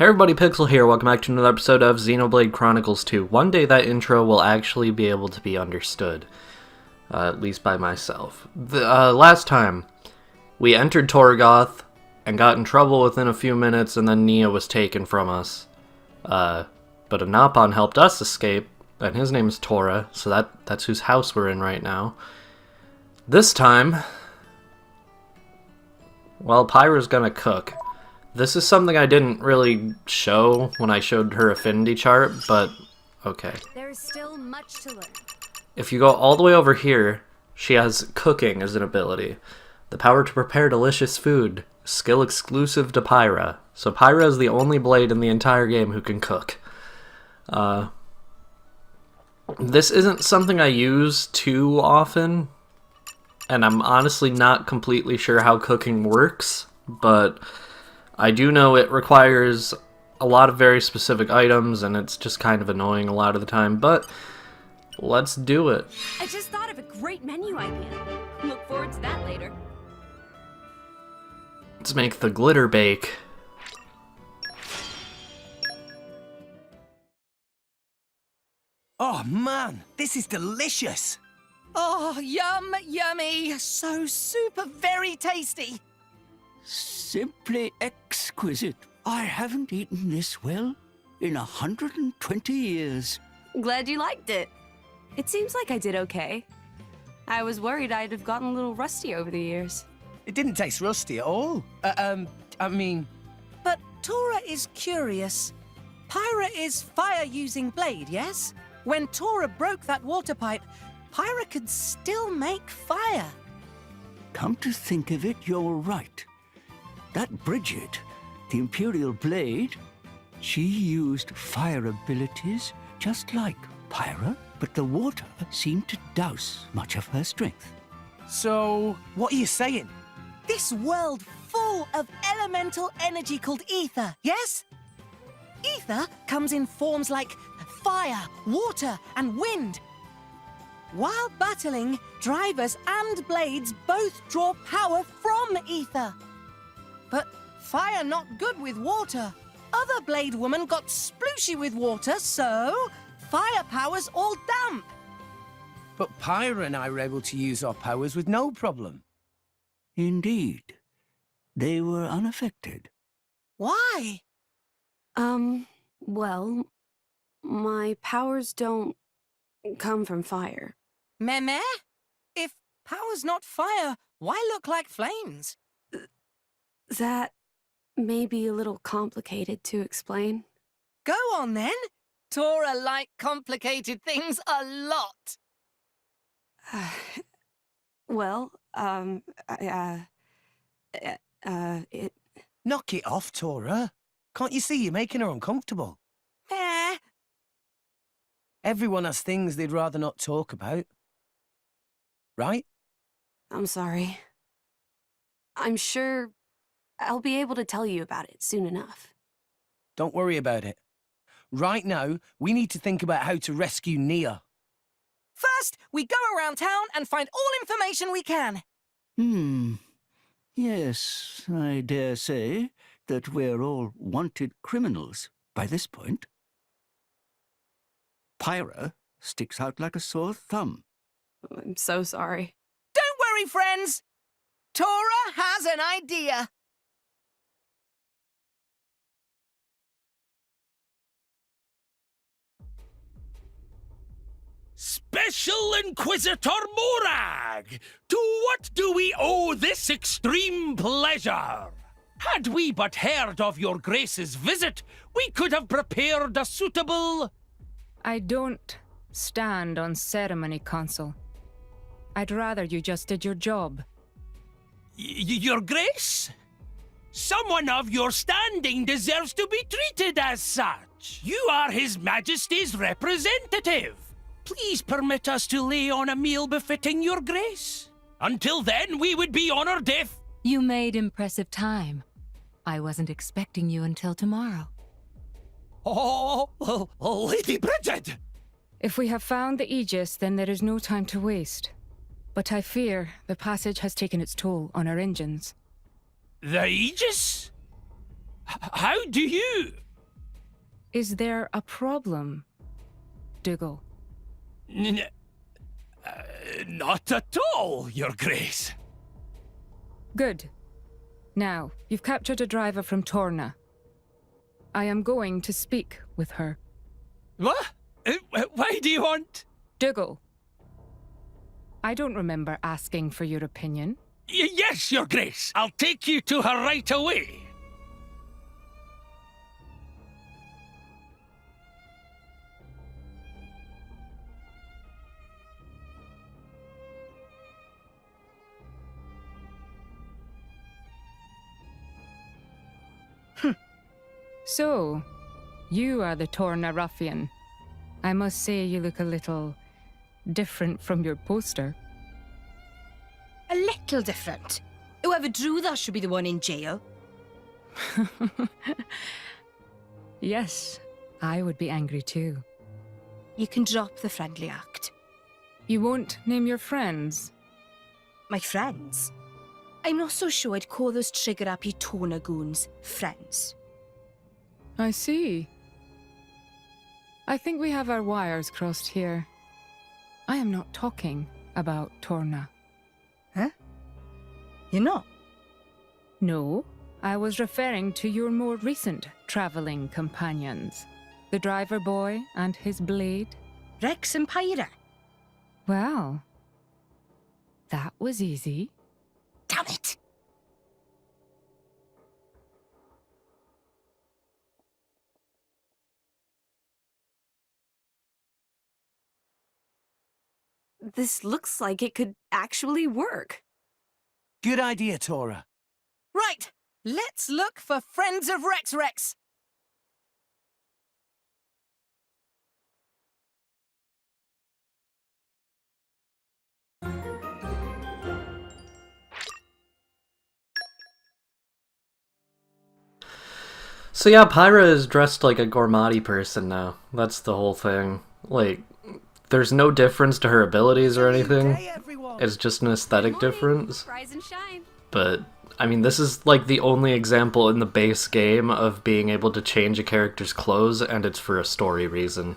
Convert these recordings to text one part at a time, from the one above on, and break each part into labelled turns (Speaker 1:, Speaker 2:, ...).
Speaker 1: Hey everybody, Pixel here. Welcome back to another episode of Xenoblade Chronicles 2. One day that intro will actually be able to be understood. At least by myself. Last time, we entered Torigoth and got in trouble within a few minutes, and then Nia was taken from us. But Anapon helped us escape, and his name is Tora, so that's whose house we're in right now. This time, well, Pyra's gonna cook. This is something I didn't really show when I showed her affinity chart, but okay.
Speaker 2: There is still much to learn.
Speaker 1: If you go all the way over here, she has cooking as an ability. The power to prepare delicious food. Skill exclusive to Pyra. So Pyra is the only blade in the entire game who can cook. This isn't something I use too often, and I'm honestly not completely sure how cooking works, but I do know it requires a lot of very specific items, and it's just kind of annoying a lot of the time, but let's do it.
Speaker 2: I just thought of a great menu idea. Look forward to that later.
Speaker 1: Let's make the glitter bake.
Speaker 3: Oh man, this is delicious!
Speaker 4: Oh, yum, yummy. So super very tasty.
Speaker 5: Simply exquisite. I haven't eaten this well in 120 years.
Speaker 2: Glad you liked it. It seems like I did okay. I was worried I'd have gotten a little rusty over the years.
Speaker 3: It didn't taste rusty at all. I mean...
Speaker 4: But Tora is curious. Pyra is fire-using blade, yes? When Tora broke that water pipe, Pyra could still make fire.
Speaker 5: Come to think of it, you're right. That Bridget, the Imperial Blade, she used fire abilities just like Pyra, but the water seemed to douse much of her strength.
Speaker 3: So, what are you saying?
Speaker 4: This world full of elemental energy called ether, yes? Ether comes in forms like fire, water, and wind. While battling, drivers and blades both draw power from ether. But fire not good with water. Other blade women got splooshy with water, so fire powers all damp.
Speaker 3: But Pyra and I were able to use our powers with no problem.
Speaker 5: Indeed. They were unaffected.
Speaker 4: Why?
Speaker 2: Well, my powers don't come from fire.
Speaker 4: Meh? If power's not fire, why look like flames?
Speaker 2: That may be a little complicated to explain.
Speaker 4: Go on then. Tora like complicated things a lot.
Speaker 2: Well, it...
Speaker 3: Knock it off, Tora. Can't you see you're making her uncomfortable?
Speaker 4: Meh.
Speaker 3: Everyone has things they'd rather not talk about. Right?
Speaker 2: I'm sorry. I'm sure I'll be able to tell you about it soon enough.
Speaker 3: Don't worry about it. Right now, we need to think about how to rescue Nia.
Speaker 4: First, we go around town and find all information we can.
Speaker 5: Yes, I dare say that we're all wanted criminals by this point. Pyra sticks out like a sore thumb.
Speaker 2: I'm so sorry.
Speaker 4: Don't worry, friends. Tora has an idea.
Speaker 6: Special Inquisitor Morag! To what do we owe this extreme pleasure? Had we but heard of your Grace's visit, we could have prepared a suitable...
Speaker 7: I don't stand on ceremony, Consul. I'd rather you just did your job.
Speaker 6: Your Grace? Someone of your standing deserves to be treated as such. You are His Majesty's representative. Please permit us to lay on a meal befitting your Grace. Until then, we would be honored if...
Speaker 8: You made impressive time. I wasn't expecting you until tomorrow.
Speaker 6: Oh, Lady Bridget!
Speaker 7: If we have found the Aegis, then there is no time to waste. But I fear the passage has taken its toll on our engines.
Speaker 6: The Aegis? How do you...
Speaker 7: Is there a problem, Dougal?
Speaker 6: Not at all, Your Grace.
Speaker 7: Good. Now, you've captured a driver from Torna. I am going to speak with her.
Speaker 6: What? Why do you want...
Speaker 7: Dougal. I don't remember asking for your opinion.
Speaker 6: Yes, Your Grace. I'll take you to her right away.
Speaker 7: So, you are the Torna ruffian. I must say you look a little different from your poster.
Speaker 9: A little different. Whoever drew that should be the one in jail.
Speaker 7: Yes, I would be angry too.
Speaker 9: You can drop the friendly act.
Speaker 7: You won't name your friends?
Speaker 9: My friends? I'm not so sure I'd call those trigger-happy Torna goons friends.
Speaker 7: I see. I think we have our wires crossed here. I am not talking about Torna.
Speaker 9: Huh? You're not?
Speaker 7: No, I was referring to your more recent traveling companions. The driver boy and his blade.
Speaker 9: Rex and Pyra.
Speaker 7: Well, that was easy.
Speaker 9: Damn it!
Speaker 2: This looks like it could actually work.
Speaker 3: Good idea, Tora.
Speaker 4: Right, let's look for Friends of Rex Rex.
Speaker 1: So yeah, Pyra is dressed like a Gormati person now. That's the whole thing. Like, there's no difference to her abilities or anything. It's just an aesthetic difference.
Speaker 2: Rise and shine.
Speaker 1: But, I mean, this is like the only example in the base game of being able to change a character's clothes, and it's for a story reason.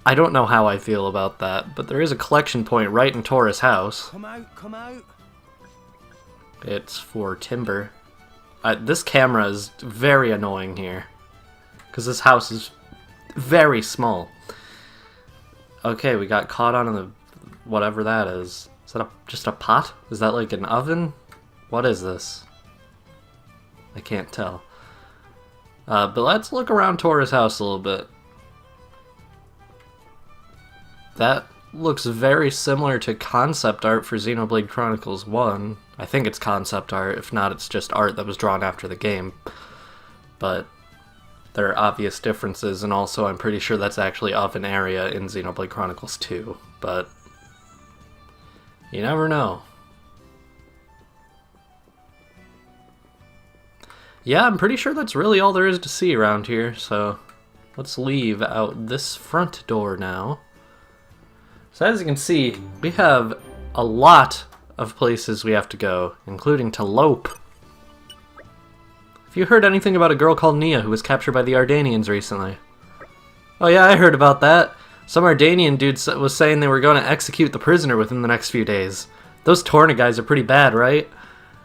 Speaker 1: I don't know how I feel about that, but there is a collection point right in Tora's house.
Speaker 3: Come out, come out.
Speaker 1: It's for timber. This camera is very annoying here, because this house is very small. Okay, we got caught on the whatever that is. Is that just a pot? Is that like an oven? What is this? I can't tell. But let's look around Tora's house a little bit. That looks very similar to concept art for Xenoblade Chronicles 1. I think it's concept art, if not it's just art that was drawn after the game. But there are obvious differences, and also I'm pretty sure that's actually of an area in Xenoblade Chronicles 2, but you never know. Yeah, I'm pretty sure that's really all there is to see around here, so let's leave out this front door now. So as you can see, we have a lot of places we have to go, including to Lope. Have you heard anything about a girl called Nia who was captured by the Ardanians recently? Oh yeah, I heard about that. Some Ardanian dude was saying they were going to execute the prisoner within the next few days. Those Torna guys are pretty bad, right?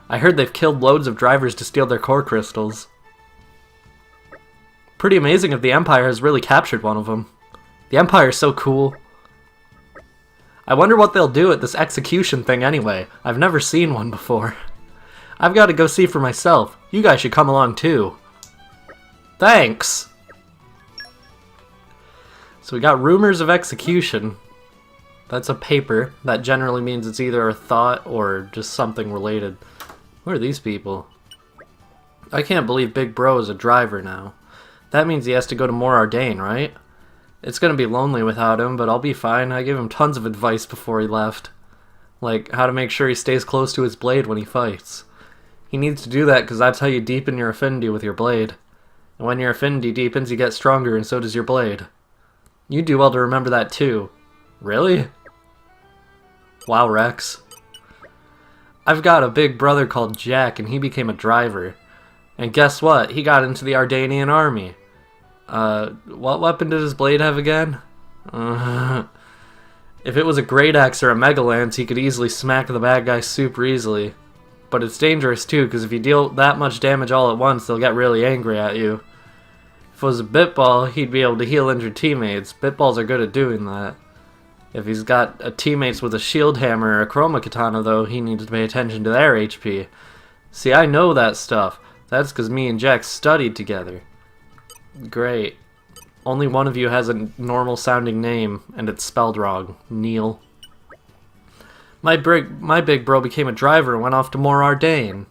Speaker 1: I heard they've killed loads of drivers to steal their core crystals. Pretty amazing if the Empire has really captured one of them. The Empire's so cool. I wonder what they'll do at this execution thing anyway. I've never seen one before. I've got to go see for myself. You guys should come along too. Thanks! So we got rumors of execution. That's a paper. That generally means it's either a thought or just something related. Who are these people? I can't believe Big Bro is a driver now. That means he has to go to Mor Ardain, right? It's gonna be lonely without him, but I'll be fine. I gave him tons of advice before he left. Like, how to make sure he stays close to his blade when he fights. He needs to do that because that's how you deepen your affinity with your blade. And when your affinity deepens, you get stronger, and so does your blade. You do well to remember that too. Really? Wow, Rex. I've got a big brother called Jack, and he became a driver. And guess what? He got into the Ardanian army. What weapon did his blade have again? If it was a great axe or a mega lance, he could easily smack the bad guy super easily. But it's dangerous too, because if you deal that much damage all at once, they'll get really angry at you. If it was a Bitball, he'd be able to heal injured teammates. Bitballs are good at doing that. If he's got teammates with a shield hammer or a chroma katana, though, he needs to pay attention to their HP. See, I know that stuff. That's because me and Jack studied together. Great. Only one of you has a normal-sounding name, and it's spelled wrong. Neil. My big bro became a driver and went off to Mor Ardain.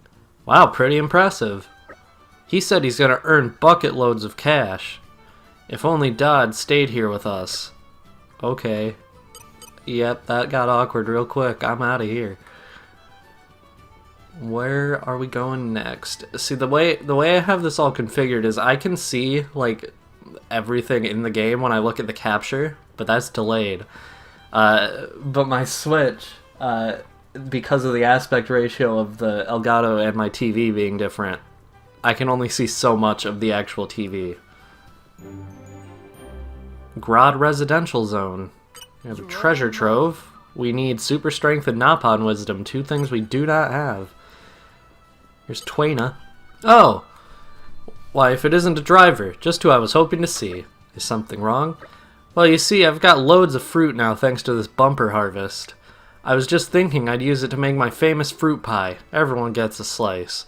Speaker 1: Wow, pretty impressive. He said he's gonna earn bucket loads of cash. If only Dodd stayed here with us. Okay. Yep, that got awkward real quick. I'm out of here. Where are we going next? See, the way I have this all configured is I can see, like, everything in the game when I look at the capture, but that's delayed. But my Switch, because of the aspect ratio of the Elgato and my TV being different, I can only see so much of the actual TV. Grod Residential Zone. We have a treasure trove. We need super strength and Napon wisdom, two things we do not have. Here's Twaina. Oh! Why, if it isn't a driver, just who I was hoping to see. Is something wrong? Well, you see, I've got loads of fruit now thanks to this bumper harvest. I was just thinking I'd use it to make my famous fruit pie. Everyone gets a slice.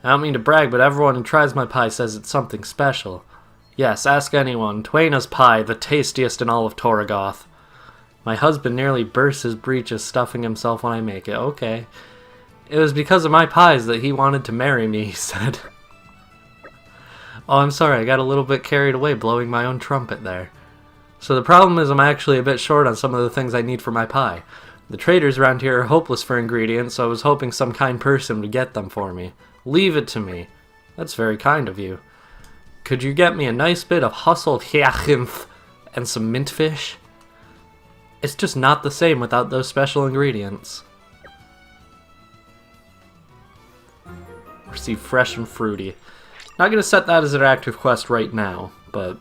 Speaker 1: I don't mean to brag, but everyone who tries my pie says it's something special. Yes, ask anyone. Twaina's pie, the tastiest in all of Torigoth. My husband nearly bursts his breeches stuffing himself when I make it. Okay. It was because of my pies that he wanted to marry me, he said. Oh, I'm sorry, I got a little bit carried away blowing my own trumpet there. So the problem is I'm actually a bit short on some of the things I need for my pie. The traders around here are hopeless for ingredients, so I was hoping some kind person would get them for me. Leave it to me. That's very kind of you. Could you get me a nice bit of hustled hyacinth and some mint fish? It's just not the same without those special ingredients. Receive fresh and fruity. Not gonna set that as an active quest right now, but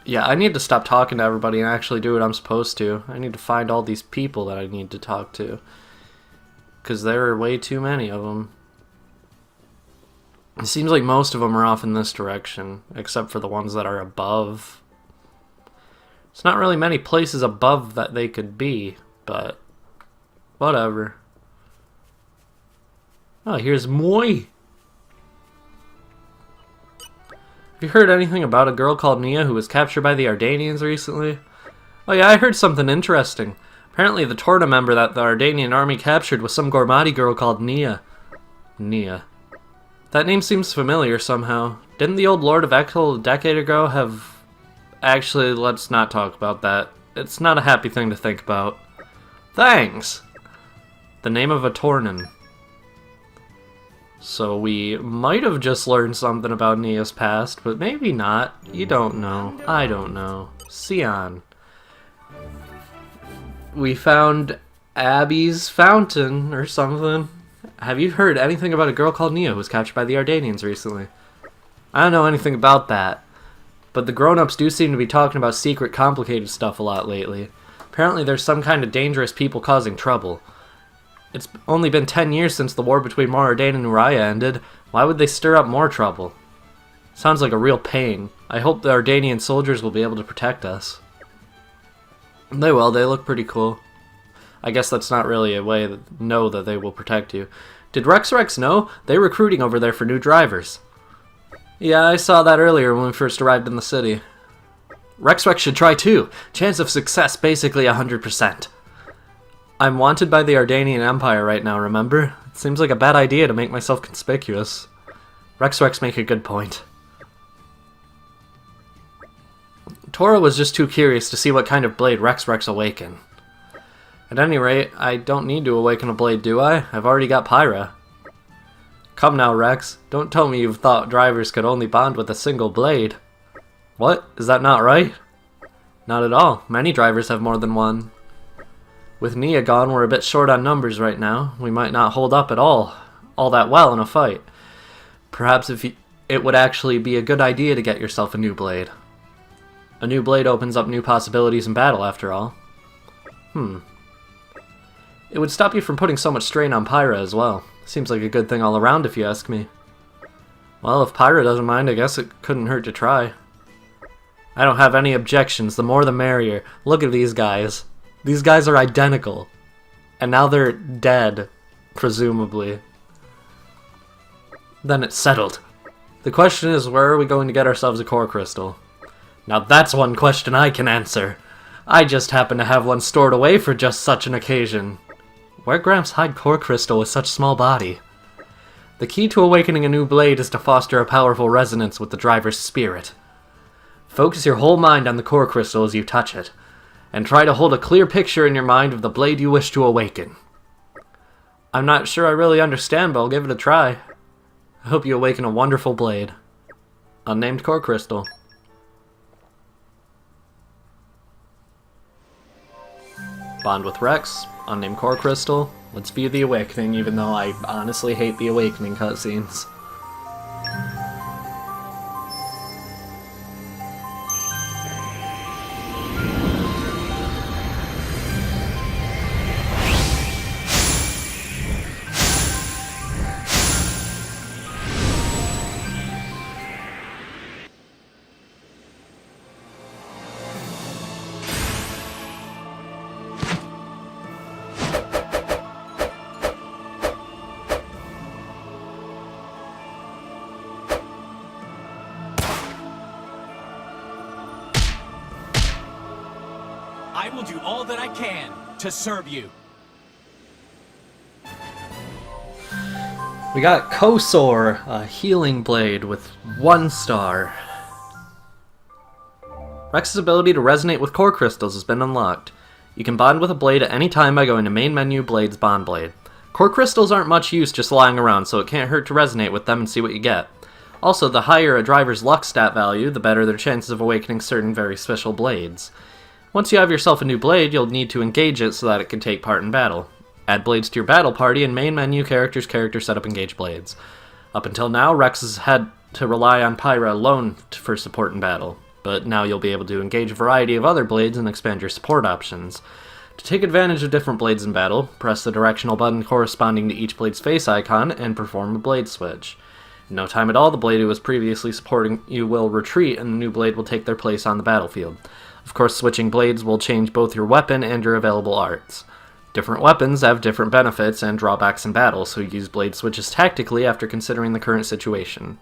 Speaker 1: yeah, I need to stop talking to everybody and actually do what I'm supposed to. I need to find all these people that I need to talk to, because there are way too many of them. It seems like most of them are off in this direction, except for the ones that are above. It's not really many places above that they could be, but whatever. Oh, here's Moi. Have you heard anything about a girl called Nia who was captured by the Ardanians recently? Oh yeah, I heard something interesting. Apparently the Torna member that the Ardanian army captured was some Gormati girl called Nia. Nia. That name seems familiar somehow. Didn't the old Lord of Ekel a decade ago have... Actually, let's not talk about that. It's not a happy thing to think about. Thanks! The name of a Tornan. So we might have just learned something about Nia's past, but maybe not. You don't know. I don't know. Sion. We found Abby's fountain or something. Have you heard anything about a girl called Nia who was captured by the Ardanians recently? I don't know anything about that, but the grown-ups do seem to be talking about secret, complicated stuff a lot lately. Apparently there's some kind of dangerous people causing trouble. It's only been 10 years since the war between Mor Ardain and Uriah ended. Why would they stir up more trouble? Sounds like a real pain. I hope the Ardanian soldiers will be able to protect us. They will, they look pretty cool. I guess that's not really a way to know that they will protect you. Did Rex know? They're recruiting over there for new drivers. Yeah, I saw that earlier when we first arrived in the city. Rex should try too. Chance of success basically 100%. I'm wanted by the Ardanian Empire right now, remember? It seems like a bad idea to make myself conspicuous. Rex make a good point. Tora was just too curious to see what kind of blade Rex awaken. At any rate, I don't need to awaken a blade, do I? I've already got Pyra. Come now, Rex. Don't tell me you've thought drivers could only bond with a single blade. What? Is that not right? Not at all. Many drivers have more than one. With Nia gone, we're a bit short on numbers right now. We might not hold up at all that well in a fight. Perhaps if it would actually be a good idea to get yourself a new blade. A new blade opens up new possibilities in battle, after all. It would stop you from putting so much strain on Pyra as well. Seems like a good thing all around, if you ask me. Well, if Pyra doesn't mind, I guess it couldn't hurt to try. I don't have any objections, the more the merrier. Look at these guys. These guys are identical. And now they're dead, presumably. Then it's settled. The question is, where are we going to get ourselves a core crystal? Now that's one question I can answer. I just happen to have one stored away for just such an occasion. Where Gramps hide core crystal with such small body? The key to awakening a new blade is to foster a powerful resonance with the driver's spirit. Focus your whole mind on the core crystal as you touch it, and try to hold a clear picture in your mind of the blade you wish to awaken. I'm not sure I really understand, but I'll give it a try. I hope you awaken a wonderful blade. Unnamed core crystal. Bond with Rex. Unnamed core crystal. Let's view the awakening, even though I honestly hate the awakening cutscenes.
Speaker 10: I will do all that I can to serve you.
Speaker 1: We got Kosor, a healing blade with 1 star. Rex's ability to resonate with core crystals has been unlocked. You can bond with a blade at any time by going to main menu, Blades, Bond Blade. Core crystals aren't much use just lying around, so it can't hurt to resonate with them and see what you get. Also, the higher a driver's luck stat value, the better their chances of awakening certain very special blades. Once you have yourself a new blade, you'll need to engage it so that it can take part in battle. Add blades to your battle party and main menu character setup engage blades. Up until now, Rex has had to rely on Pyra alone for support in battle, but now you'll be able to engage a variety of other blades and expand your support options. To take advantage of different blades in battle, press the directional button corresponding to each blade's face icon and perform a blade switch. In no time at all, the blade who was previously supporting you will retreat and the new blade will take their place on the battlefield. Of course, switching blades will change both your weapon and your available arts. Different weapons have different benefits and drawbacks in battle, so use blade switches tactically after considering the current situation.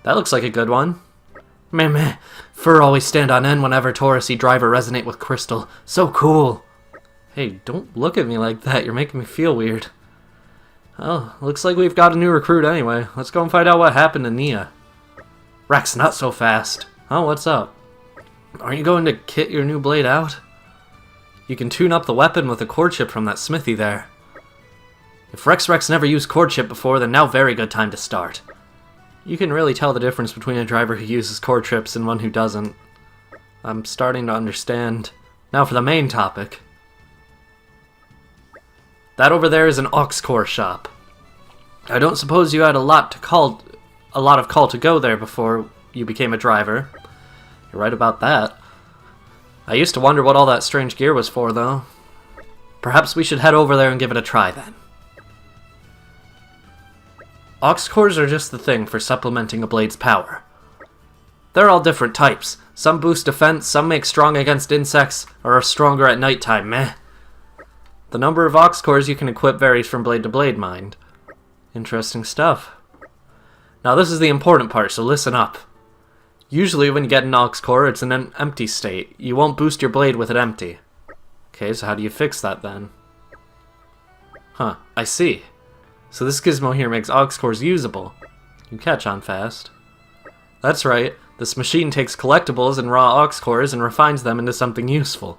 Speaker 1: That looks like a good one. Meh. Fur always stand on end whenever Taurus see driver resonate with crystal. So cool. Hey, don't look at me like that. You're making me feel weird. Oh, looks like we've got a new recruit anyway. Let's go and find out what happened to Nia. Rex, not so fast. Oh, what's up? Aren't you going to kit your new blade out? You can tune up the weapon with a core chip from that smithy there. If Rex never used core chip before, then now very good time to start. You can really tell the difference between a driver who uses core chips and one who doesn't. I'm starting to understand. Now for the main topic. That over there is an aux core shop. I don't suppose you had a lot of call to go there before you became a driver. You're right about that. I used to wonder what all that strange gear was for, though. Perhaps we should head over there and give it a try, then. Aux cores are just the thing for supplementing a blade's power. They're all different types. Some boost defense, some make strong against insects, or are stronger at nighttime, meh. The number of aux cores you can equip varies from blade to blade, mind. Interesting stuff. Now this is the important part, so listen up. Usually when you get an aux core, it's in an empty state. You won't boost your blade with it empty. Okay, so how do you fix that then? Huh, I see. So this gizmo here makes aux cores usable. You catch on fast. That's right, this machine takes collectibles and raw aux cores and refines them into something useful.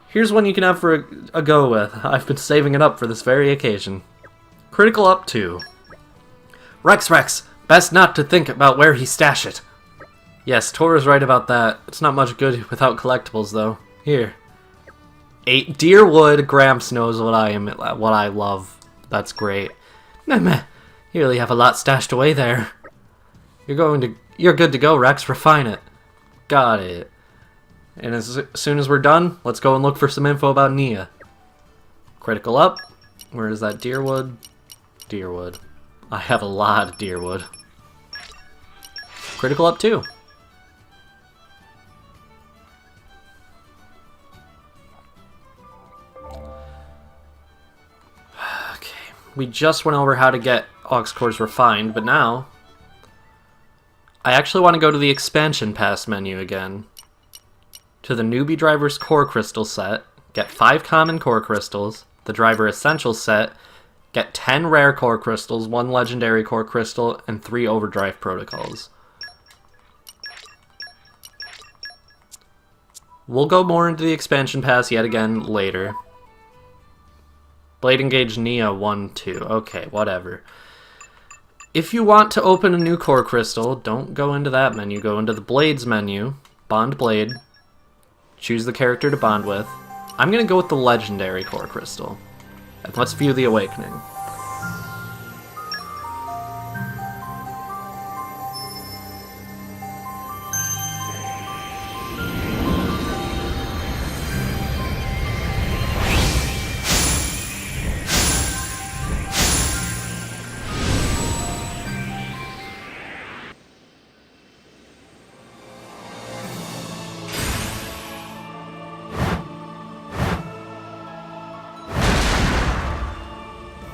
Speaker 1: Here's one you can have for a go with. I've been saving it up for this very occasion. Critical up 2. Rex, best not to think about where he stash it. Yes, Tora's right about that. It's not much good without collectibles, though. Here. 8 deer wood. Gramps knows what I love. That's great. Meh. You really have a lot stashed away there. You're good to go, Rex. Refine it. Got it. And as soon as we're done, let's go and look for some info about Nia. Critical up. Where is that deerwood? Deerwood. I have a lot of deerwood. Critical up too. Okay. We just went over how to get aux cores refined, but now I actually want to go to the expansion pass menu again. To the newbie driver's core crystal set, get 5 common core crystals, the driver essentials set, get 10 rare core crystals, 1 legendary core crystal, and 3 overdrive protocols. We'll go more into the expansion pass yet again later. Blade Engage Nia 1-2. Okay, whatever. If you want to open a new core crystal, don't go into that menu. Go into the Blades menu, Bond Blade, choose the character to bond with. I'm going to go with the legendary core crystal. And let's view the awakening.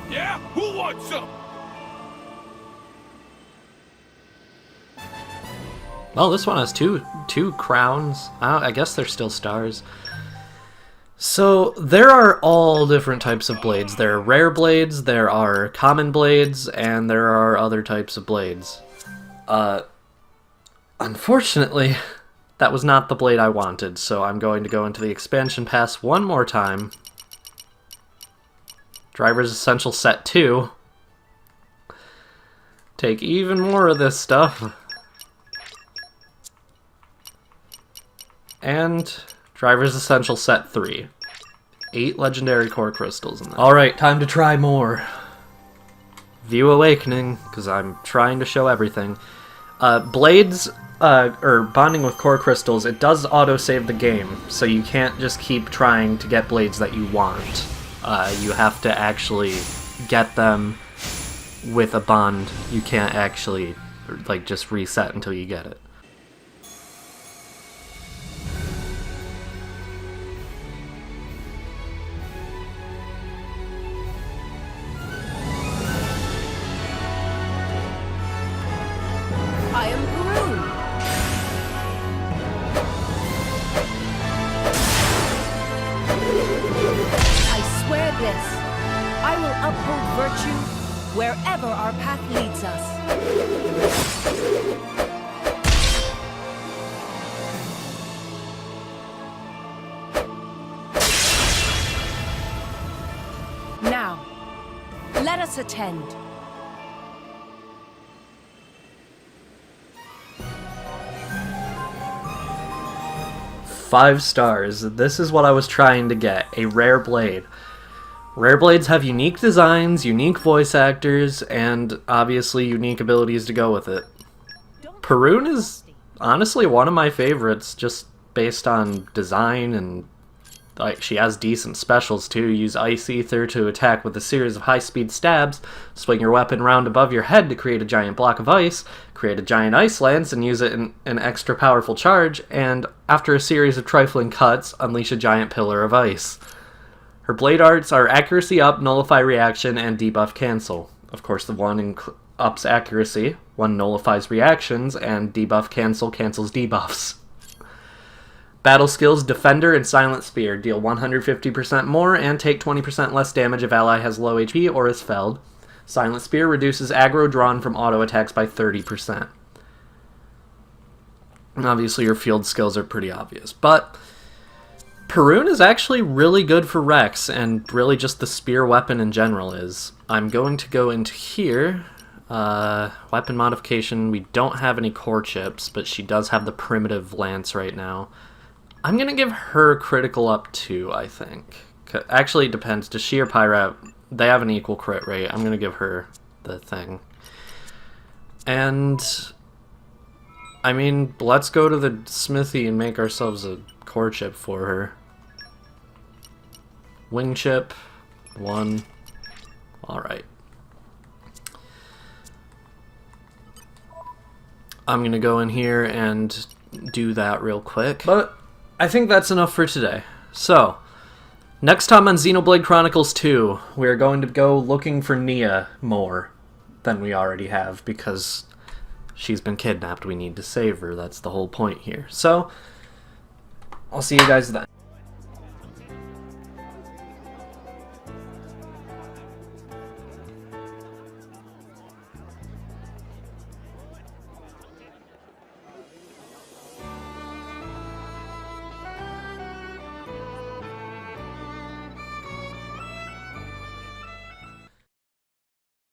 Speaker 6: Yeah? Who wants some?
Speaker 1: Well, this one has two crowns. I guess they're still stars. So, there are all different types of blades. There are rare blades, there are common blades, and there are other types of blades. Unfortunately, that was not the blade I wanted, so I'm going to go into the expansion pass one more time. Driver's Essential Set 2. Take even more of this stuff. And Driver's Essential Set 3. 8 legendary core crystals in there. Alright, time to try more. View Awakening, because I'm trying to show everything. Blades, or bonding with core crystals, it does auto-save the game, so you can't just keep trying to get blades that you want. You have to actually get them with a bond. You can't actually, like, just reset until you get it.
Speaker 2: I am Groon. I swear this. I will uphold virtue wherever our path leads us. Now, let us attend.
Speaker 1: 5 stars. This is what I was trying to get. A rare blade. Rare blades have unique designs, unique voice actors, and obviously unique abilities to go with it. Perun is honestly one of my favorites, just based on design, and like she has decent specials too. Use Ice Ether to attack with a series of high-speed stabs, swing your weapon round above your head to create a giant block of ice, create a giant ice lance and use it in an extra powerful charge, and after a series of trifling cuts, unleash a giant pillar of ice. Her blade arts are Accuracy Up, Nullify Reaction, and Debuff Cancel. Of course, the one ups accuracy, one nullifies reactions, and Debuff Cancel cancels debuffs. Battle skills Defender and Silent Spear deal 150% more and take 20% less damage if ally has low HP or is felled. Silent Spear reduces aggro drawn from auto attacks by 30%. And obviously your field skills are pretty obvious, but Perun is actually really good for Rex, and really just the spear weapon in general is. I'm going to go into here. Weapon modification, we don't have any core chips, but she does have the primitive lance right now. I'm going to give her critical up 2, I think. Actually, it depends. Does she or Pyra, they have an equal crit rate. I'm going to give her the thing. And I mean, let's go to the smithy and make ourselves a core chip for her. Wing chip, 1. Alright. I'm gonna go in here and do that real quick. But I think that's enough for today. So, next time on Xenoblade Chronicles 2, we're going to go looking for Nia more than we already have, because she's been kidnapped. We need to save her. That's the whole point here. So, I'll see you guys then.